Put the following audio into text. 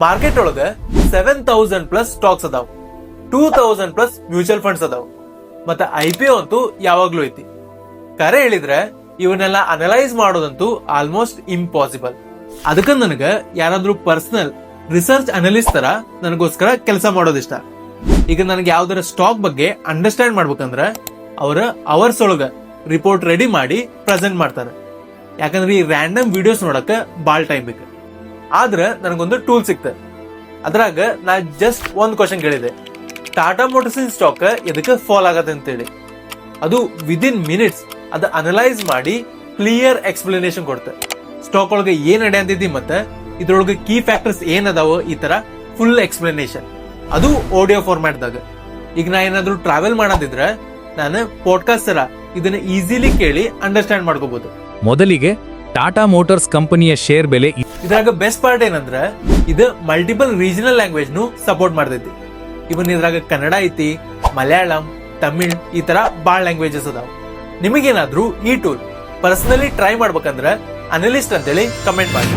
Market ಒಳಗ 7,000+ stocks ಅದಾವ, 2,000+ mutual funds ಅದಾವ, ಮತ್ತೆ IPO ಅಂತೂ ಯಾವಾಗ್ಲೂ ಐತಿ. ಕರೆ ಹೇಳಿದ್ರೆ ಇವನ್ನೆಲ್ಲ ಅನಲೈಸ್ ಮಾಡೋದಂತೂ ಆಲ್ಮೋಸ್ಟ್ ಇಂಪಾಸಿಬಲ್. ಅದಕ್ಕ ನನಗ ಯಾರಾದ್ರೂ ಪರ್ಸನಲ್ ರಿಸರ್ಚ್ ಅನಲಿಸ್ಟ್ ತರ ನನಗೋಸ್ಕರ ಕೆಲಸ ಮಾಡೋದಿಷ್ಟ. ಈಗ ನನಗೆ ಯಾವ್ದಾರ ಸ್ಟಾಕ್ ಬಗ್ಗೆ ಅಂಡರ್ಸ್ಟ್ಯಾಂಡ್ ಮಾಡ್ಬೇಕಂದ್ರ ಅವರ ಅವರ್ಸ್ ಒಳಗ ರಿಪೋರ್ಟ್ ರೆಡಿ ಮಾಡಿ ಪ್ರೆಸೆಂಟ್ ಮಾಡ್ತಾರೆ. ಯಾಕಂದ್ರೆ ಈ ರ್ಯಾಂಡಮ್ ವಿಡಿಯೋಸ್ ನೋಡಕ ಬಾಳ್ ಟೈಮ್ ಬೇಕು. ಆದ್ರ ನನಗೊಂದು ಟೂಲ್ ಸಿಕ್ತ. ಅದ್ರಾಗ ನಾ ಜಸ್ಟ್ ಒಂದ್ ಕ್ವಶನ್ ಕೇಳಿದೆ, ಟಾಟಾ ಮೋಟರ್ಸ್ ಸ್ಟಾಕ್ ಎದಕ್ಕೆ ಫಾಲ್ ಆಗತ್ತೆ ಅಂತೇಳಿ. ಅದು ವಿದಿನ್ ಮಿನಿಟ್ಸ್ ಅದ ಅನಲೈಸ್ ಮಾಡಿ ಕ್ಲಿಯರ್ ಎಕ್ಸ್ಪ್ಲನೇಷನ್ ಕೊಡ್ತೆ. ಸ್ಟಾಕ್ ಒಳಗೆ ಏನ್ ನಡೆಯಂತೈತಿ ಮತ್ತೆ ಇದ್ರೊಳಗೆ ಕೀ ಫ್ಯಾಕ್ಟರ್ಸ್ ಏನ್ ಅದಾವ, ಈ ತರ ಫುಲ್ ಎಕ್ಸ್ಪ್ಲನೇಷನ್, ಅದು ಆಡಿಯೋ ಫಾರ್ಮ್ಯಾಟ್ ದಾಗ. ಈಗ ನಾ ಏನಾದ್ರು ಟ್ರಾವೆಲ್ ಮಾಡೋದಿದ್ರೆ ನಾನು ಪಾಡ್ಕಾಸ್ಟ್ ತರ ಇದನ್ನ ಈಸಿಲಿ ಕೇಳಿ ಅಂಡರ್ಸ್ಟ್ಯಾಂಡ್ ಮಾಡ್ಕೋಬಹುದು. ಮೊದಲಿಗೆ ಟಾಟಾ ಮೋಟಾರ್ಸ್ ಕಂಪನಿಯ ಶೇರ್ ಬೆಲೆ ಇದ್ರಾಗ ಬೆಸ್ಟ್ ಪಾರ್ಟ್ ಏನಂದ್ರೆ ಇದು ಮಲ್ಟಿಪಲ್ ರೀಜನಲ್ ಲ್ಯಾಂಗ್ವೇಜ್ ನು ಸಪೋರ್ಟ್ ಮಾಡ್ತೈತಿ. ಇವನ್ ಇದ್ರಾಗ ಕನ್ನಡ ಐತಿ, ಮಲಯಾಳಂ, ತಮಿಳ್, ಈ ತರ ಬಾಳ್ ಲ್ಯಾಂಗ್ವೇಜಸ್ ಅದಾವ. ನಿಮಗೇನಾದ್ರೂ ಈ ಟೂಲ್ ಪರ್ಸನಲಿ ಟ್ರೈ ಮಾಡ್ಬೇಕಂದ್ರೆ ಅನಲಿಸ್ಟ್ ಅಂತೇಳಿ ಕಮೆಂಟ್ ಮಾಡಿ.